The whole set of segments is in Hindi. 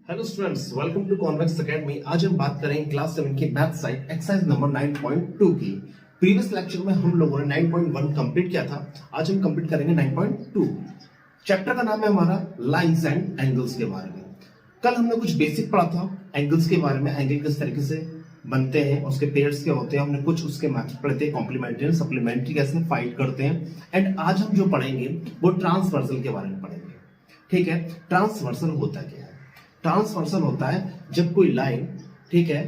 Hello students, welcome to Convex Academy. आज हम बात करेंगे क्लास 7 की मैथ साइड एक्सरसाइज नंबर 9.2 की। प्रीवियस लेक्चर में हम लोगों ने 9.1 कंप्लीट किया था। आज हम कंप्लीट करेंगे 9.2। चैप्टर का नाम है हमारा लाइंस एंड एंगल्स के बारे में। कल हमने कुछ बेसिक पढ़ा था एंगल्स के बारे में, एंगल किस तरीके से बनते हैं, उसके पेयर्स क्या होते हैं, हमने कुछ उसके मैथ्स पढ़े थे, कॉम्प्लीमेंट्री एंड सप्लीमेंट्री कैसे फाइंड करते हैं। एंड आज हम जो पढ़ेंगे वो ट्रांसवर्सल के बारे में पढ़ेंगे। ठीक है, ट्रांसवर्सल होता क्या है? ट्रांसवर्सल होता है जब कोई लाइन, ठीक है,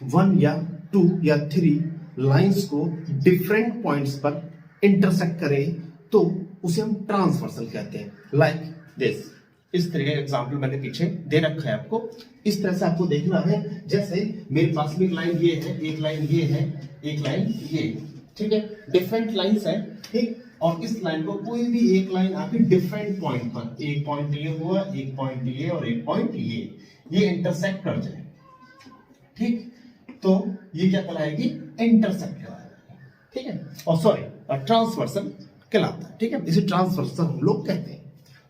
1 या 2 या 3 लाइंस को डिफरेंट पॉइंट्स पर इंटरसेक्ट करे तो उसे हम ट्रांसवर्सल कहते हैं। लाइक दिस, इस तरह का एग्जांपल मैंने पीछे दे रखा है आपको। इस तरह से आपको देखना है, जैसे मेरे पास में एक लाइन ये है, एक लाइन ये है, एक लाइन ये, ठीक है, डिफरेंट लाइंस है, ठीक। और इस लाइन को कोई भी एक लाइन आपकी डिफरेंट पॉइंट पर, एक पॉइंट ये हुआ, एक पॉइंट ये और एक पॉइंट ये इंटरसेक्ट कर जाए, ठीक, तो ये क्या कहलाएगी? इंटरसेक्ट कहलाएगा, ठीक है। और सॉरी, ट्रांसवर्सल कहलाता है, ठीक है। इसे ट्रांसवर्सल हम लोग कहते हैं,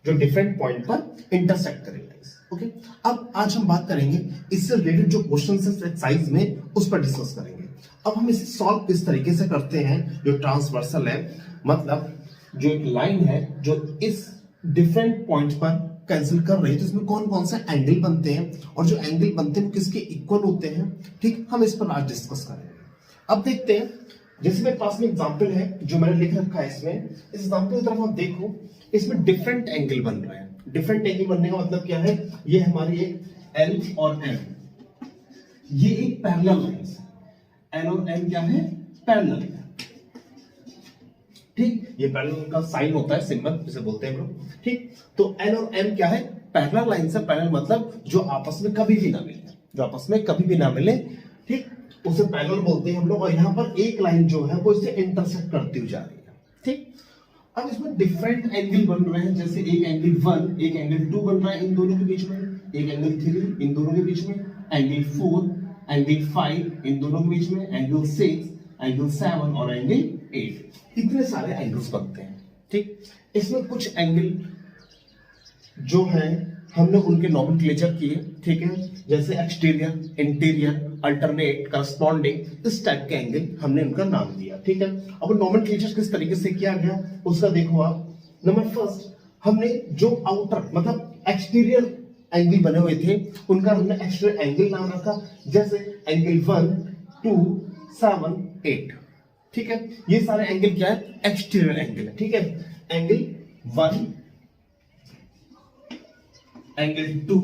जो डिफरेंट पॉइंट पर इंटरसेक्ट करे। ओके, अब आज हम बात करेंगे इससे रिलेटेड जो क्वेश्चन है एक्सरसाइज में, उस पर डिस्कस करेंगे। अब हम इसे सॉल्व किस तरीके से करते हैं? जो ट्रांसवर्सल है, मतलब जो एक लाइन है जो इस डिफरेंट पॉइंट पर कैंसिल कर रही है, तो इसमें कौन कौन से एंगल बनते हैं और जो एंगल बनते हैं वो किसके इक्वल होते हैं, ठीक, हम इस पर आज डिस्कस करेंगे। अब देखते हैं, जैसे मेरे पास में एग्जांपल है जो मैंने लिख रखा है इसमें, इस एग्जांपल की तरफ आप देखो, इसमें डिफरेंट एंगल बन रहे हैं। डिफरेंट एंगल बनने का मतलब क्या है? ये हमारी एक L और M, ये एक पैरेलल लाइन है। L और M क्या है? पैरेलल है, ठीक। ये पैरेलल का साइन होता है, सिंबल जिसे बोलते हैं हम लोग, ठीक। तो L और M क्या है? पैरेलल लाइन से। पैरेलल मतलब जो आपस में कभी भी ना मिले, जो आपस में कभी भी ना मिले, ठीक, उसे पैरेलल बोलते हैं हम लोग। और यहाँ पर एक लाइन जो है वो इसे इंटरसेक्ट करती हुई जा रही है, ठीक। अब इसमें डिफरेंट एंगल बन रहे हैं, जैसे एक एंगल 1, एक एंगल 2 बन रहा है इन दोनों के बीच में, एक एंगल 3 इन दोनों के बीच में, एंगल 4, एंगल 5 इन दोनों के बीच में, एंगल 6, एंगल 7 और एंगल 8। इतने सारे एंगल्स बनते हैं, ठीक। इसमें कुछ एंगल जो है हमने उनके नॉमेनक्लेचर किए, ठीक है, जैसे एक्सटीरियर, इंटीरियर, अल्टरनेट, करस्पॉन्डिंग, इस टाइप के एंगल हमने उनका नाम दिया, ठीक है। अब नॉमेनक्लेचर किस तरीके से किया गया उसका देखो आप। नंबर फर्स्ट, हमने जो आउटर मतलब एक्सटीरियर एंगल बने हुए थे उनका हमने एक्सटीरियर एंगल नाम रखा, जैसे एंगल 1, 2, 7, 8, ठीक है। ये सारे एंगल क्या है? एक्सटीरियर एंगल है, ठीक है। एंगल 1, एंगल 2,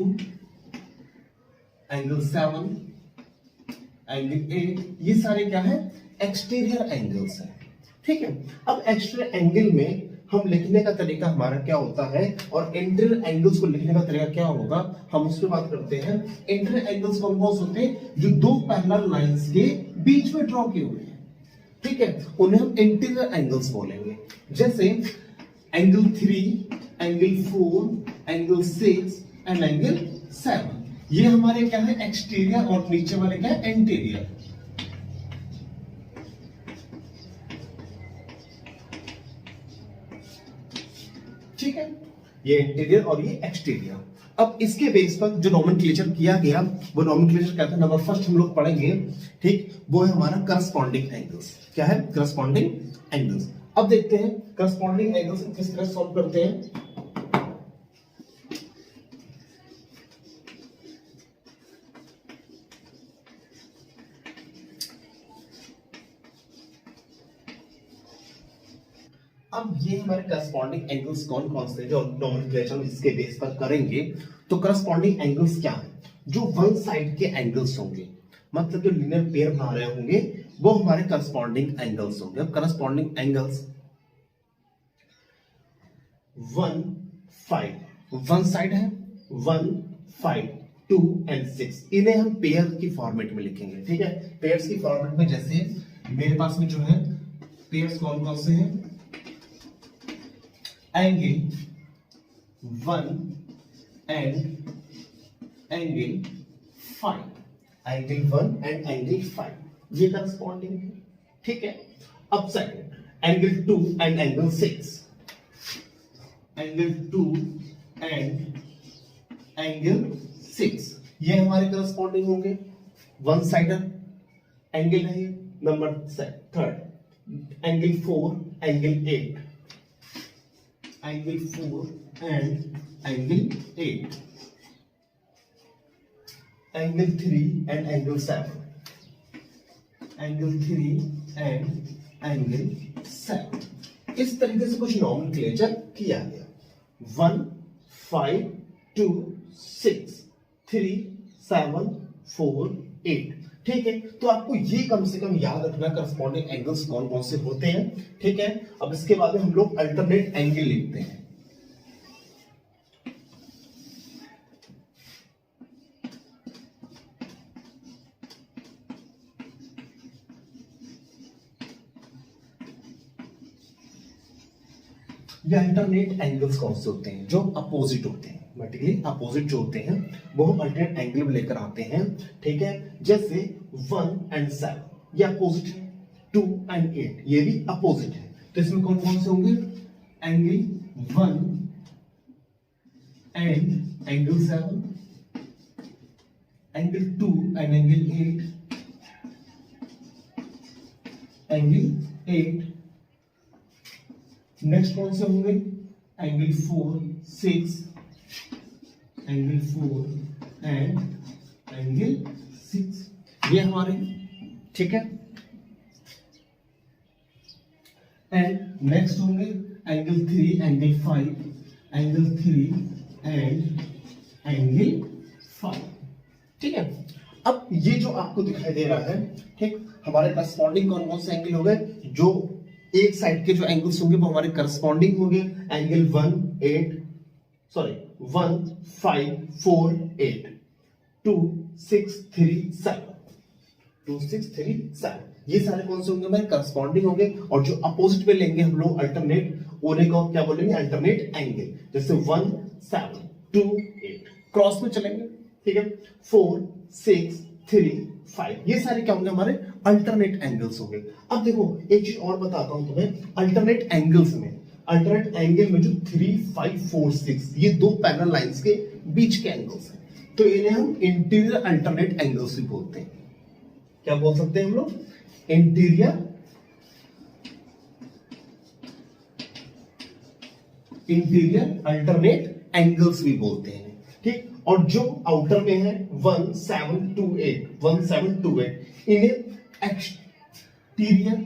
एंगल 7, एंगल 8, ये सारे क्या है? एक्सटीरियर एंगल्स हैं, ठीक है। अब एक्सटीरियर एंगल में हम लिखने का तरीका हमारा क्या होता है और इंटीरियर एंगल्स को लिखने का तरीका क्या होगा, हम उस पर बात करते हैं। इंटीरियर एंगल्स कौन कौन से होते हैं? जो दो पैरेलल लाइंस के बीच में ड्रॉ किए हुए हैं, ठीक है, उन्हें हम इंटीरियर एंगल्स बोलेंगे। जैसे angle 3, angle 4, angle 6 and angle 7, ये हमारे क्या है? एक्सटीरियर, और नीचे वाले क्या है? इंटीरियर, ठीक है। ये इंटीरियर और ये एक्सटीरियर। अब इसके बेस पर जो नॉमेनक्लेचर किया गया वो नॉमेनक्लेचर कहते हैं, नंबर फर्स्ट हम लोग पढ़ेंगे, ठीक, वो है हमारा करस्पॉन्डिंग एंगल्स। क्या है? Corresponding angles. अब देखते हैं करस्पॉन्डिंग एंगल्स किस तरह सॉल्व करते हैं। अब ये हमारे करस्पॉन्डिंग एंगल्स कौन कौन से जो नॉमेनक्लेचर इसके बेस पर करेंगे। तो करस्पॉन्डिंग एंगल्स क्या है? जो वन साइड के एंगल्स होंगे, मतलब जो लीनियर पेयर बना रहे होंगे, वो हमारे करस्पॉन्डिंग एंगल्स होंगे। अब करस्पॉन्डिंग एंगल्स 1, 5, वन साइड है, 1, 5, 2 एंड 6, इन्हें हम पेयर की फॉर्मेट में लिखेंगे, ठीक है। पेयर्स की फॉर्मेट में जैसे मेरे पास में जो है पेयर्स कौन कौन से हैं? Angle 1 and angle 5, angle 1 and angle 5, ये करस्पॉन्डिंग है, ठीक है। अब second angle 2 and angle 6, angle 2 and angle 6 ये हमारे करस्पॉन्डिंग होंगे, वन साइडर एंगल है। Number third angle 4 angle 8, angle 4 and angle 8, angle 3 and angle 7, angle 3 and angle 7। इस तरीके से कुछ नॉमेनक्लेचर किया गया। 1 5 2 6 3 7 4 8। ठीक है, तो आपको ये कम से कम याद रखना करस्पॉन्डिंग एंगल्स कौन कौन से होते हैं। ठीक है, अब इसके बाद में हम लोग अल्टरनेट एंगल लिखते हैं। ये अल्टरनेट एंगल्स कौन से होते हैं? जो अपोजिट होते हैं, वर्टिकली अपोजिट जो होते हैं वो हम अल्टरनेट एंगल में लेकर आते हैं। ठीक है, जैसे 1 एंड 7 ये अपोजिट है, 2 एंड 8 ये भी अपोजिट है। तो इसमें कौन कौन से होंगे? Angle 1 and angle 7, angle 2 and angle 8, angle 8। Next कौन से होंगे? एंगल 4 6, एंगल 4 एंड एंगल 6 ये हमारे। ठीक है, एंड नेक्स्ट होंगे angle 3 angle 5, angle 3 and angle 5। ठीक है, अब ये जो आपको दिखाई दे रहा है, ठीक, हमारे करस्पॉन्डिंग कौन कौन से एंगल हो गए? जो एक साइड के जो एंगल्स होंगे वो हमारे करस्पॉन्डिंग होंगे। एंगल 1 5 4 8, 2 6 3 7, 2 6 3 7 ये सारे कौन से होंगे? हमारे करस्पॉन्डिंग होंगे। और जो अपोजिट में लेंगे हम लोग अल्टरनेट, उन्हें को क्या बोलेंगे? Alternate angle. जैसे 1 7 2 8 क्रॉस में चलेंगे। ठीक है, 4 6 3 5 ये सारे क्या होंगे? हमारे अल्टरनेट एंगल्स होंगे। अब देखो एक चीज और बताता हूं तुम्हें, अल्टरनेट एंगल्स में, अल्टरनेट एंगल में जो 3 5 4 6 ये दो पैरेलल लाइंस के बीच के एंगल्स हैं, तो इन्हें हम इंटीरियर अल्टरनेट एंगल्स भी बोलते हैं। क्या बोल सकते हैं हम लोग? इंटीरियर अल्टरनेट एंगल्स भी बोलते हैं। ठीक, और जो आउटर में है 1 7 2 8 इन्हें एक्सटीरियर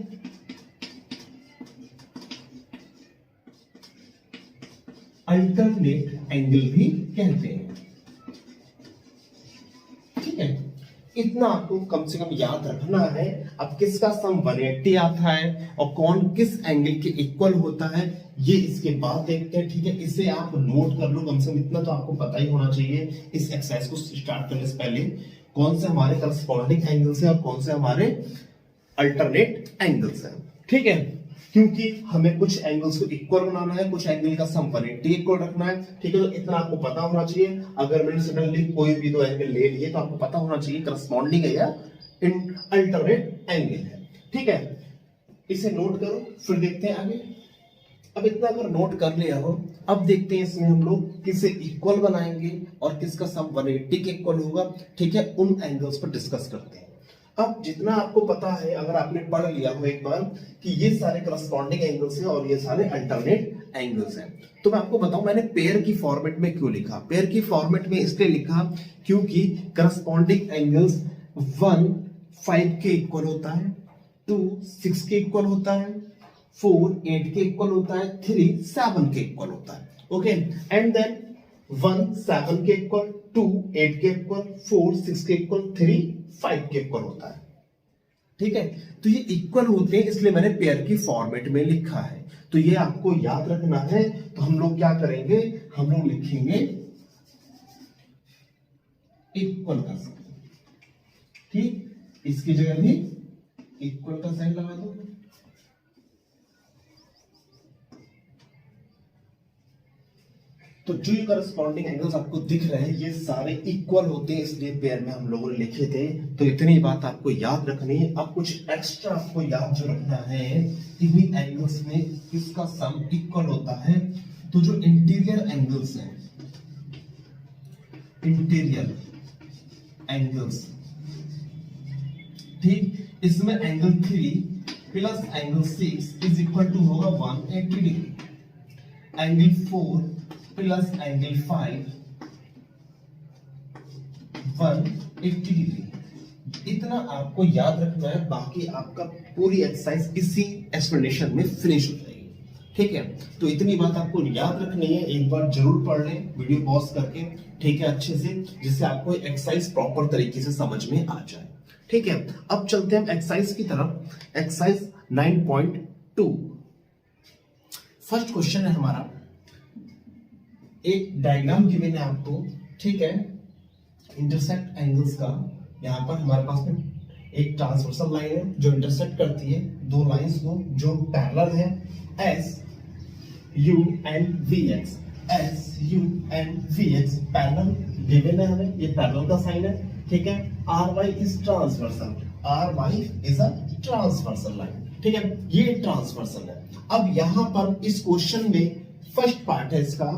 अल्टरनेट एंगल भी कहते हैं। ठीक है, इतना आपको कम से कम याद रखना है। अब किसका सम 180 आता है और कौन किस एंगल के इक्वल होता है ये इसके बाद देखते हैं। ठीक है, इसे आप नोट कर लो, कम से कम इतना तो आपको पता ही होना चाहिए इस एक्सरसाइज को स्टार्ट करने से पहले, कौन से हमारे करस्पॉन्डिंग एंगल्स हैं और कौन से हमारे अल्टरनेट एंगल्स हैं। ठीक है, क्योंकि हमें कुछ एंगल्स को इक्वल बनाना है, कुछ एंगल का सम 180 इक्वल रखना है। ठीक है, तो इतना आपको पता होना चाहिए। अगर मैंने सडनली कोई भी दो एंगल ले लिए तो आपको पता होना चाहिए करस्पॉन्डिंग है या अल्टरनेट एंगल है। ठीक है, इसे नोट करो, फिर देखते हैं आगे। अब इतना अगर नोट कर लिया हो, अब देखते हैं इसमें हम लोग किसे इक्वल बनाएंगे और किसका सम 180 के इक्वल होगा। ठीक है, उन एंगल्स पर डिस्कस करते हैं। अब जितना आपको पता है, अगर आपने पढ़ लिया हो एक बार कि ये सारे करस्पॉन्डिंग एंगल्स हैं और ये सारे अल्टरनेट एंगल्स हैं, तो मैं आपको बताऊं मैंने पेयर की फॉर्मेट में क्यों लिखा। पेयर की फॉर्मेट में इसलिए लिखा क्योंकि करस्पॉन्डिंग एंगल्स 1 5 के इक्वल होता है, 2 6 के इक्वल होता है, 4 8 के इक्वल होता है, 3 7 के इक्वल होता है। ओके, एंड देन 1 7 के इक्वल, 2 8 के इक्वल, 4 6 के इक्वल, 3 5 के इक्वल होता है। ठीक है, तो ये इक्वल होते हैं, इसलिए मैंने पेयर की फॉर्मेट में लिखा है। तो ये आपको याद रखना है। तो हम लोग क्या करेंगे? हम लोग लिखेंगे इक्वल का साइन। ठीक, इसकी जगह भी इक्वल का साइन लगा दो। तो जो करस्पॉन्डिंग एंगल्स आपको दिख रहे हैं ये सारे इक्वल होते हैं, इसलिए पेयर में हम लोगों ने लिखे थे। तो इतनी बात आपको याद रखनी है। अब कुछ एक्स्ट्रा आपको याद जो रखना है, इन्हीं एंगल्स में किसका सम इक्वल होता है। तो जो इंटीरियर एंगल्स हैं, इंटीरियर एंगल्स, ठीक, इसमें angle 3 plus angle 6 is equal to होगा 180 degree, angle 4 plus angle 5 180 degree. इतना आपको याद रखना है, बाकी आपका पूरी एक्सरसाइज इसी एक्सप्लेनेशन में फिनिश हो जाएगी, ठीक है। तो इतनी बात आपको याद रखनी है, एक बार जरूर पढ़ लें वीडियो पॉज करके, ठीक है, अच्छे से, जिससे आपको एक्सरसाइज प्रॉपर तरीके से समझ में आ जाए, ठीक है। अब चलते हैं हम एक्सरसाइज की तरफ। एक्सरसाइज 9.2 फर्स्ट क्वेश्चन है हमारा, एक डायग्राम गिवन है आपको, ठीक है, इंटरसेक्ट एंगल्स का। यहां पर हमारे पास में एक ट्रांसवर्सल लाइन है जो इंटरसेक्ट करती है दो लाइंस को जो पैरेलल है, S U and V X, S U and V X parallel given है हमें, ये पैरेलल का साइन है, ठीक है। R Y is transversal, R Y is a transversal line, ठीक है, ये ट्रांसवर्सल है। अब यहां पर इस क्वेश्चन में फर्स्ट पार्ट है इसका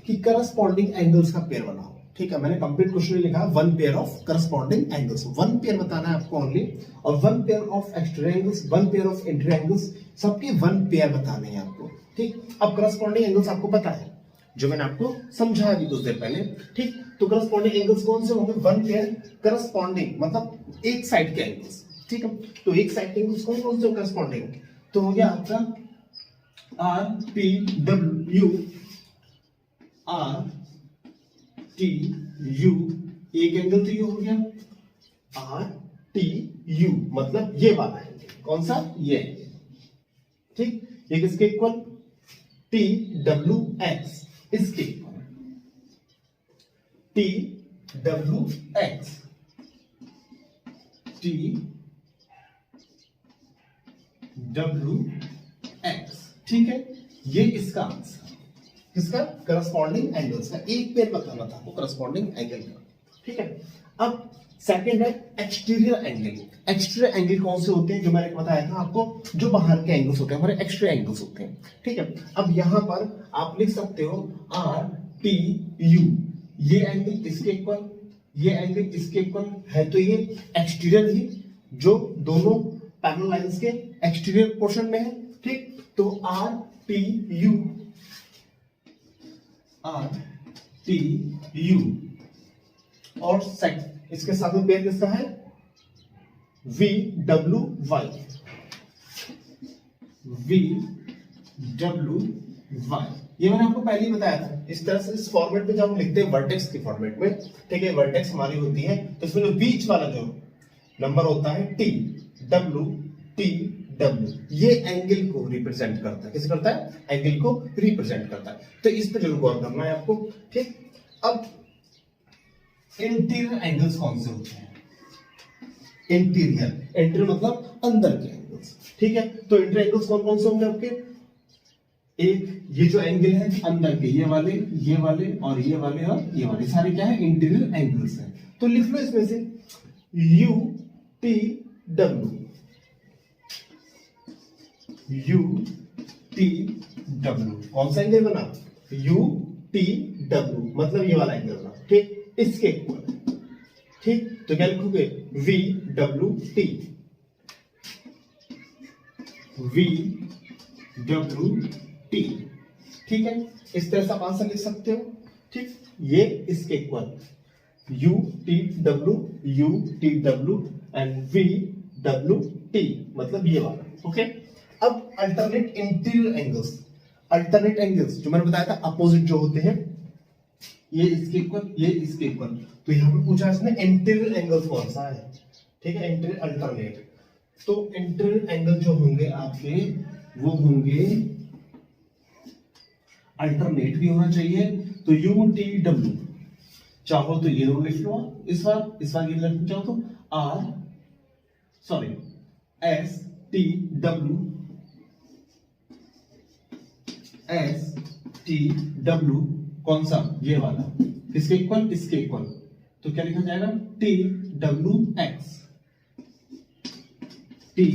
कि करस्पॉन्डिंग एंगल्स का पेयर बनाओ, ठीक है। मैंने कंप्लीट क्वेश्चन लिखा one pair of corresponding angles, one pair बताना है आपको ओनली, और one pair of exterior angles, one pair of interior angles, सबके वन पेयर बताने हैं आपको, ठीक। अब करस्पॉन्डिंग एंगल्स आपको पता है, जो मैंने आपको समझाया भी कुछ देर पहले, ठीक। तो करस्पॉन्डिंग एंगल्स कौन से होंगे, वन पेयर करस्पॉन्डिंग मतलब एक साइड के एंगल्स, ठीक है। तो एक साइड के एंगल्स कौन कौन से करस्पॉन्डिंग, तो हो गया आपका R P W, are T you, एक एंगल तो ये हो गया आर टी यू, मतलब ये वाला एंगल, कौन सा, ये, ठीक। ये किसके इक्वल, टी डब्ल्यू एक्स, इसके equal, T W x, T W x, ठीक है। ये इसका आंसर, किसका, करस्पॉन्डिंग एंगल्स का, एक पेयर बताना था आपको करस्पॉन्डिंग एंगल का, ठीक है। अब सेकंड है एक्सटीरियर एंगल। एक्सटीरियर एंगल कौन से होते हैं, जो मैंने बताया था आपको, जो बाहर के एंगल्स होते हैं, हमारे एक्सटीरियर एंगल्स होते हैं, ठीक है। अब यहां पर आप लिख सकते हो आर टी यू, ये एंगल इसके इक्वल, ये एंगल इसके इक्वल है, तो ये एक्सटीरियर ही, जो दोनों पैरेलल लाइंस के एक्सटीरियर पोर्शन में है, ठीक। तो R T U, R T U, और सेट इसके साथ में पेयर किसका है, V W Y, V W Y, ये मैंने आपको पहले ही बताया था। इस तरह से इस फॉर्मेट में जब हम लिखते हैं वर्टेक्स के फॉर्मेट में, ठीक है, वर्टेक्स हमारी होती है, तो इसमें जो बीच वाला जो नंबर होता है टी डब्ल्यू, टी डब्ल्यू, ये एंगल को रिप्रेजेंट करता है, किसे करता है, एंगल को रिप्रेजेंट करता है, तो इस पे जरूर गौर करना है आपको, ठीक। अब इंटीरियर एंगल्स कौन से होते हैं, इंटीरियर, इंटीरियर मतलब अंदर के एंगल्स, ठीक है। तो इंटीरियर एंगल्स कौन कौन से होंगे आपके, एक ये जो एंगल है अंदर के, ये वाले, ये वाले और ये वाले और ये वाले, सारे क्या है, इंटीरियर एंगल्स हैं। तो लिख लो इसमें से U T W, U T W, कौन सा एंगल बना, यू टी डब्ल्यू, मतलब ये वाला एंगल बना, ठीक, इसके इक्वल, ठीक। तो क्या लिखोगे, V W T, V W T, ठीक है। इस तरह से आप आंसर लिख सकते हो, ठीक। ये इसके equal, U T W, U T W and V W T, मतलब ये वाला, ओके। अब alternate interior angles, alternate angles जो मैंने बताया था अपोजिट जो होते हैं, ये इसके इक्वल, ये इसके इक्वल, तो यहां पे पूछा इसने इंटीरियर एंगल कौन सा है, ठीक है, इंटीरियर अल्टरनेट। तो इंटीरियर एंगल जो होंगे आपके, वो होंगे अल्टरनेट भी होना चाहिए, तो यू टी डब्ल्यू, चाहो तो ये दोनों लिख लो, इस बार ये लिखना चाहो तो R, sorry, S T W, S T W, कौन सा, ये वाला, इसके इक्वल, इसके इक्वल, तो क्या लिखा जाएगा, T W x, T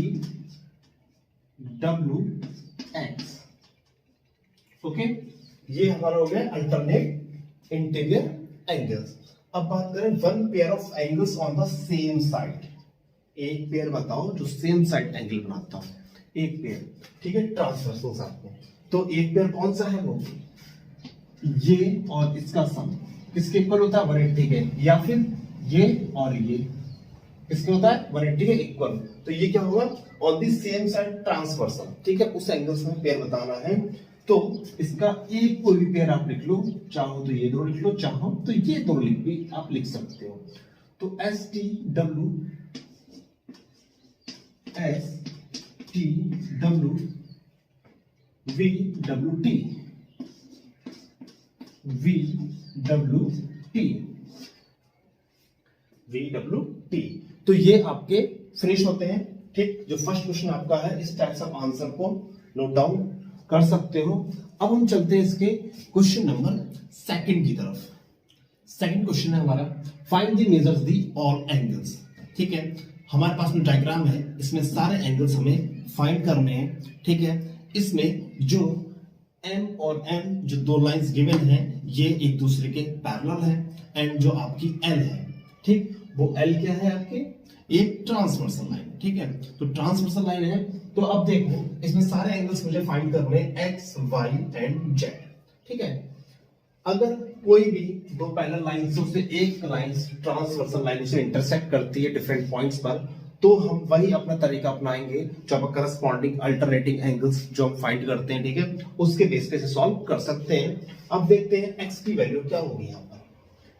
W x, okay. ये हमारा हो गया अल्टरनेट इंटीरियर एंगल्स। अब बात करें one pair of angles on the same side, एक पेयर बताओ जो सेम साइड एंगल बनाता हो, एक पेयर, ठीक है, ट्रांसवर्सल साथ में। तो एक पेयर कौन सा है वो, ये और इसका सम किसके इक्वल होता है, 180 के, या फिर ये और ये किसके होता है, 180 के इक्वल। तो ये क्या होगा, on the same side transversal, ठीक है, उस एंगल से हमें पेयर बताना है। तो इसका एक कोई भी पेयर आप लिख लो, चाहो तो ये दो लिख लो, चाहो तो ये दो भी आप लिख सकते हो। तो S T W V W T, तो ये आपके फिनिश होते हैं, ठीक। जो फर्स्ट क्वेश्चन आपका है, इस टाइप्स ऑफ आंसर को नोट डाउन कर सकते हो। अब हम चलते हैं इसके क्वेश्चन नंबर सेकंड की तरफ। सेकंड क्वेश्चन है हमारा, find the measures the all angles, ठीक है। हमारे पास में डायग्राम है, इसमें सारे एंगल्स हमें फाइंड करने हैं, ठीक है। इसमें जो M और N जो दो लाइंस गिवन हैं, ये एक दूसरे के पैरेलल हैं, एंड जो आपकी L है, ठीक, वो L क्या है आपके, एक ट्रांसवर्सल लाइन, ठीक है। तो ट्रांसवर्सल लाइन है, तो अब देखो इसमें सारे एंगल्स मुझे फाइंड करने हैं, X, Y एंड Z, ठीक है। अगर कोई भी दो पैरेलल लाइन से एक लाइन ट्रांसवर्सल लाइन से इंटरसेक्ट करती है डिफरेंट पॉइंट्स पर, तो हम वही अपना तरीका अपनाएंगे जो अब करस्पॉन्डिंग अल्टरनेटिंग एंगल्स जो हम फाइंड करते हैं, ठीक है, उसके बेस पे से सॉल्व कर सकते हैं। अब देखते हैं एक्स की वैल्यू क्या होगी यहाँ पर,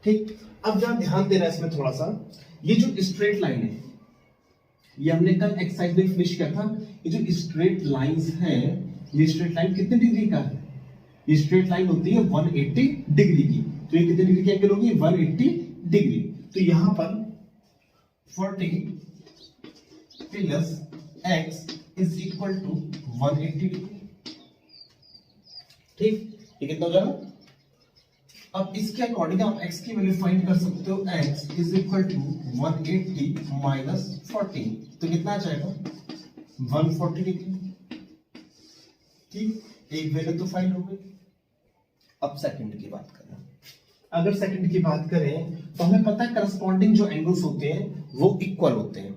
ठीक। अब जहां ध्यान देना है इसमें थोड़ा सा, ये जो स्ट्रेट लाइन है, ये हमने कल एक्सरसाइज में फिनिश किया था। ये जो स्ट्रेट लाइंस है, ये स्ट्रेट लाइन कितने डिग्री का है, ये स्ट्रेट लाइन होती है 180 डिग्री की। तो ये कितने डिग्री की एंगल होगी, 180 डिग्री। तो यहां पर 40 plus x is equal to 180 degree, ठीक। ये कितना हो जाएगा, अब इसके अकॉर्डिंग आप x की वैल्यू फाइंड कर सकते हो, x is equal to 180 minus 40, तो कितना आ जाएगा 140 डिग्री, ठीक। एक वैल्यू तो फाइंड हो गई। अब सेकंड की बात करें, अगर सेकंड की बात करें तो हमें पता है करस्पॉन्डिंग जो एंगल्स होते हैं वो इक्वल होते हैं,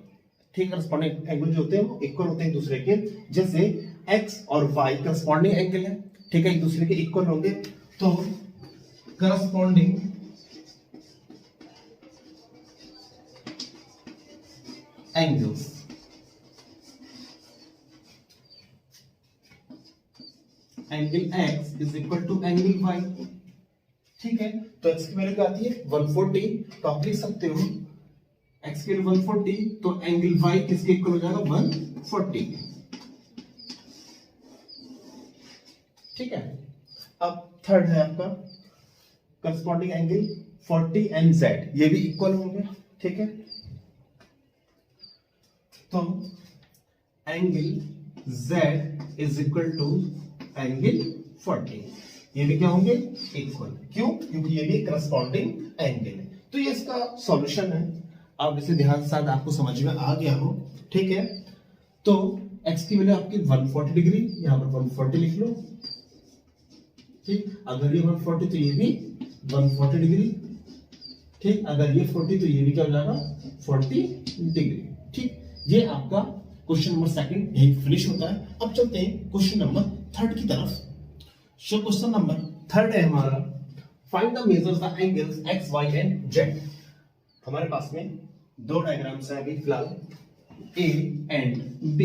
ठीक। करस्पॉन्डिंग एंगल जो होते हैं वो इक्वल होते हैं एक दूसरे के, जैसे x और y करस्पॉन्डिंग एंगल है, ठीक है, एक दूसरे के इक्वल होंगे। तो corresponding angles, angle x is equal to angle y, ठीक है। तो x की वैल्यू क्या आती है 140, तो आप लिख सकते हो x की वैल्यू 140, तो एंगल y किसके इक्वल हो जाएगा 140, ठीक है। अब थर्ड है आपका करस्पॉन्डिंग एंगल 40 एंड z, ये भी इक्वल होंगे, ठीक है। तो angle z is equal to angle 40, ये भी क्या होंगे इक्वल, क्यों, क्योंकि ये भी करस्पॉन्डिंग एंगल है। तो ये इसका सॉल्यूशन है, आप इसे ध्यान से, शायद आपको समझ में आ गया हो, ठीक है। तो x की वैल्यू आपकी 140 डिग्री, यहां पर 140 लिख लो, ठीक। अगर ये 140 तो ये भी 140 डिग्री, ठीक। अगर ये 40 तो ये भी क्या हो जाएगा 40 डिग्री, ठीक। ये आपका क्वेश्चन नंबर सेकंड यही फिनिश होता है। अब चलते हैं क्वेश्चन नंबर थर्ड की तरफ। सो क्वेश्चन नंबर थर्ड है हमारा, find the measures the angles x, y and z। हमारे पास में दो डायग्राम्स हैं अभी फिलहाल, a एंड b,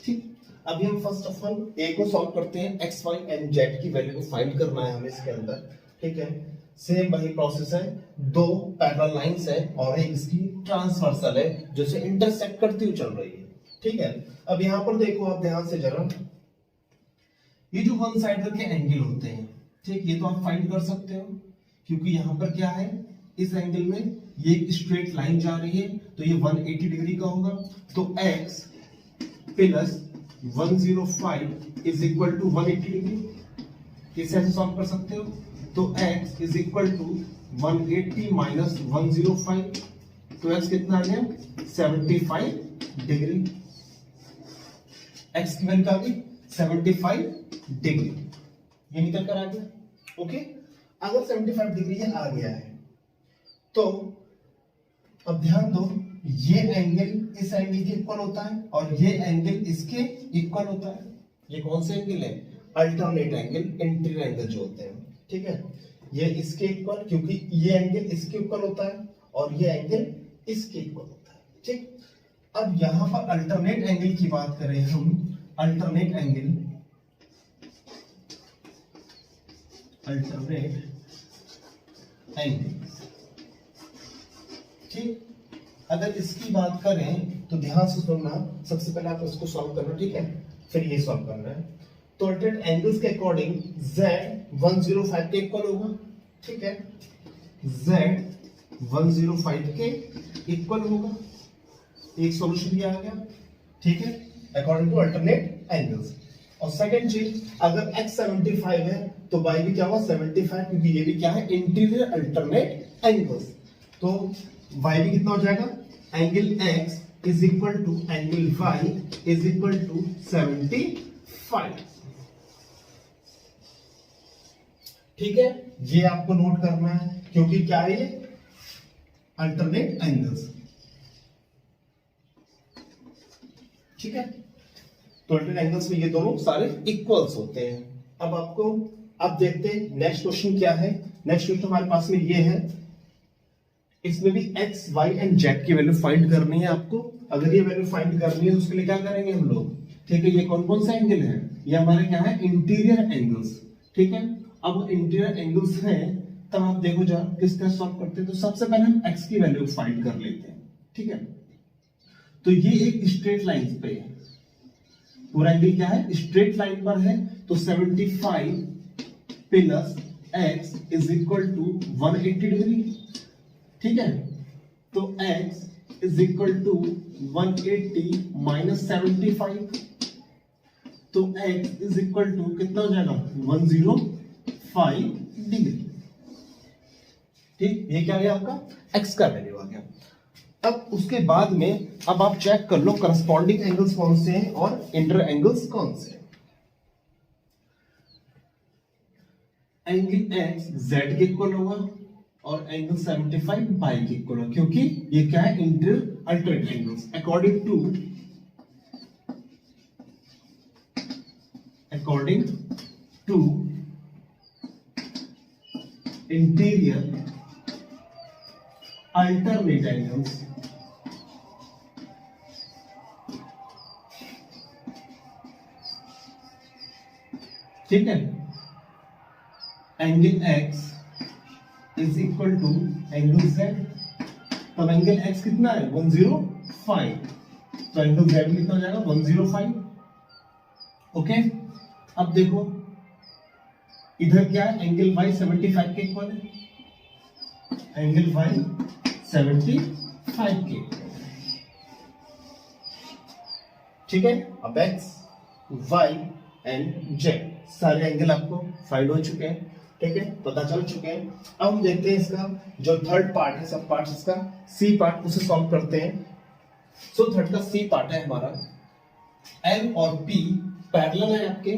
ठीक। अभी हम फर्स्ट ऑफ ऑल a को सॉल्व करते हैं, x, y एंड z की वैल्यू को फाइंड करना है हमें इसके अंदर, ठीक है। सेम वही प्रोसेस है, दो पैरेलल लाइंस है और एक इसकी ट्रांसवर्सल है जो से इंटरसेक्ट करती हुई चल रही है, ठीक है। अब यहां पर देखो आप ध्यान से जरा, ये जो वन साइड के एंगल होते हैं, ठीक, ये तो आप फाइंड कर सकते हो, क्योंकि यहां पर क्या है, इस एंगल में ये एक स्ट्रेट लाइन जा रही है, तो ये 180 डिग्री का होगा। तो x plus 105 is equal to 180 degree, इसे ऐसे सॉल्व कर सकते हो। तो x is equal to 180 minus 105, तो x कितना आ गया 75 डिग्री, x की वैल्यू आ गई 75 डिग्री, ये निकल कर आ गया, ओके। अगर 75 डिग्री ये आ गया है, तो अब ध्यान दो, ये एंगल इस एंगल के इक्वल होता है और ये एंगल इसके इक्वल होता है। ये कौन से एंगल है? अल्टरनेट एंगल, इंटीरियर एंगल जो होते हैं, ठीक है। ये इसके इक्वल, क्योंकि ये एंगल इसके इक्वल होता है और ये एंगल इसके इक्वल होता है, ठीक। अब यहां पर अल्टरनेट एंगल की बात करें हम, अल्टरनेट एंगल, ठीक। अगर इसकी बात करें तो ध्यान से सुनना, सबसे पहले आप इसको सॉल्व करना, ठीक है, फिर ये सॉल्व करना है। तो अल्टरनेट एंगल्स के अकॉर्डिंग Z 105 के इक्वल होगा, ठीक है, Z 105 के इक्वल होगा। एक सॉल्यूशन ये आ गया, ठीक है, अकॉर्डिंग टू अल्टरनेट एंगल्स। और सेकंड चीज, अगर x 75 है तो y भी क्या होगा? 75, क्योंकि ये भी क्या है? Interior alternate angles. तो y भी कितना हो जाएगा? Angle x is equal to angle y is equal to 75, ठीक है। ये आपको नोट करना है, क्योंकि क्या है ये? अल्टरनेट एंगल्स, ठीक है। तो अल्टरनेट एंगल्स में ये दोनों सारे इक्वल्स होते हैं। अब आपको, अब देखते हैं नेक्स्ट क्वेश्चन क्या है। नेक्स्ट क्वेश्चन हमारे पास में ये है, इसमें भी x, y एंड z की वैल्यू फाइंड करनी है आपको। अगर ये वैल्यू फाइंड करनी है तो उसके लिए क्या करेंगे हम लोग, ठीक है। ये कौन कौन सा एंगल है? ये हमारे क्या है? इंटीरियर एंगल्स, ठीक है। अब इंटीरियर एंगल्स हैं, तब आप देखो जरा किस तरह सॉल्व करते हैं। तो सबसे पहले हम x की वैल्यू फाइंड कर लेते हैं, ठीक है। तो ये एक स्ट्रेट लाइन पे है, पूरा एंगल क्या है? स्ट्रेट लाइन पर है। तो 75 plus x is equal to 180 degree, ठीक है। तो x is equal to 180 minus 75, तो x इज इक्वल टू कितना हो जाएगा? 105 डिग्री, ठीक। ये क्या गया आपका? x का वैल्यू आ गया। अब उसके बाद में अब आप चेक कर लो करस्पॉन्डिंग एंगल्स कौन से हैं और इंटर एंगल्स कौन से हैं। एंगल x z के इक्वल होगा और एंगल 75 y के इक्वल होगा, क्योंकि ये क्या है? Inter alternate angles. According to interior alternate angles, ठीक है, angle x is equal to angle z। तब एंगल x कितना है? 105, तो एंगल z कितना हो जाएगा? 105, ओके। अब देखो इधर क्या है? एंगल y 75 के इक्वल है, एंगल y 75 के, ठीक है। अब x, y एंड z सारे एंगल आपको फाइंड हो चुके हैं, ठीक है, पता चल चुके हैं। अब हम देखते हैं इसका जो थर्ड पार्ट है, सब पार्ट इसका सी पार्ट, उसे सॉल्व करते हैं। सो थर्ड का सी पार्ट है हमारा, m और p पैरेलल है आपके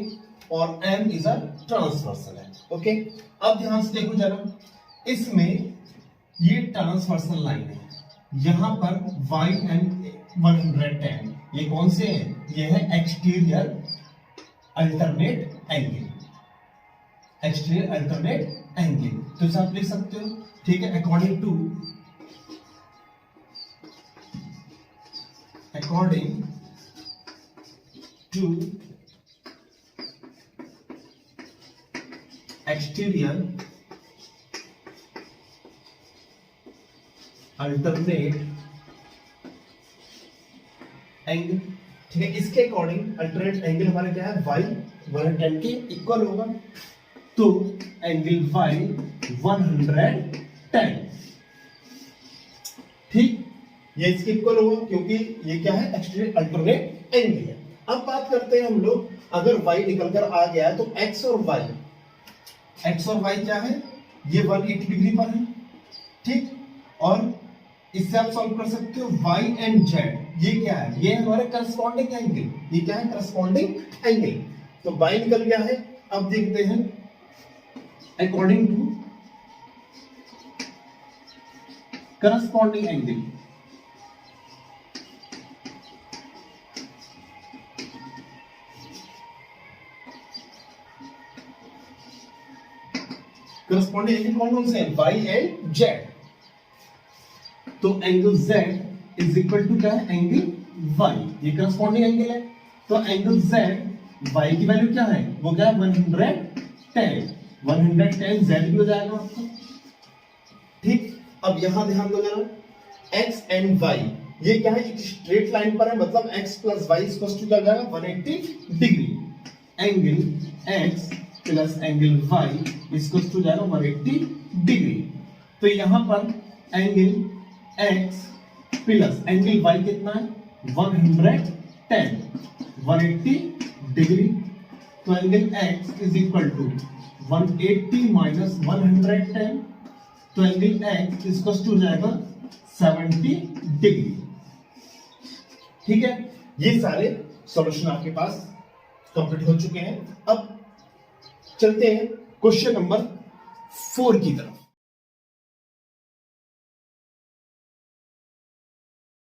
और m इज अ ट्रांसवर्सल है, ओके। अब ध्यान से देखो जरा, इसमें ये ट्रांसवर्सल लाइन है, यहां पर y एंड 110, ये कौन से हैं? ये है exterior alternate angle, exterior alternate angle. तो इसे आप लिख सकते हो, ठीक है। According to exterior alternate angle, ठीक है। इसके अकॉर्डिंग अल्टरनेट एंगल हमारा क्या है? y 110 के इक्वल होगा, तो एंगल y 110, ठीक, ये इसके इक्वल होगा, क्योंकि ये क्या है? एक्सटीरियर अल्टरनेट एंगल है। अब बात करते हैं हम लोग, अगर y निकल कर आ गया है तो x और y क्या है? ये 180 डिग्री पर है, ठीक। और इससे आप सॉल्व कर सकते हो y एंड z, ये क्या है? ये हमारे करस्पॉन्डिंग एंगल, ये क्या है? Corresponding angle. तो y निकल गया है। अब देखते हैं according to corresponding angle, corresponding angle कौन कौन से हैं? y and z। तो angle z is equal to क्या है? Angle y। ये करस्पॉन्डिंग एंगल है। तो एंगल z y की वैल्यू क्या है? वो क्या है? 110। 110 z भी हो जाएगा आपका। ठीक, अब यहां ध्यान दो जरा, x एंड y ये क्या है? एक स्ट्रेट लाइन पर है, मतलब x plus y equal to क्या जाएगा? 180 degree. Angle x plus angle y equal to जाएगा 180 डिग्री। तो यहां पर angle x plus angle y कितना है? 110, 180 डिग्री। तो angle x is equal to 180 minus 110। तो एंगल x इक्वल टू जाएगा 70 डिग्री। ठीक है, ये सारे सॉल्यूशन आपके पास कंप्लीट हो चुके हैं। अब चलते हैं क्वेश्चन नंबर 4 की तरफ।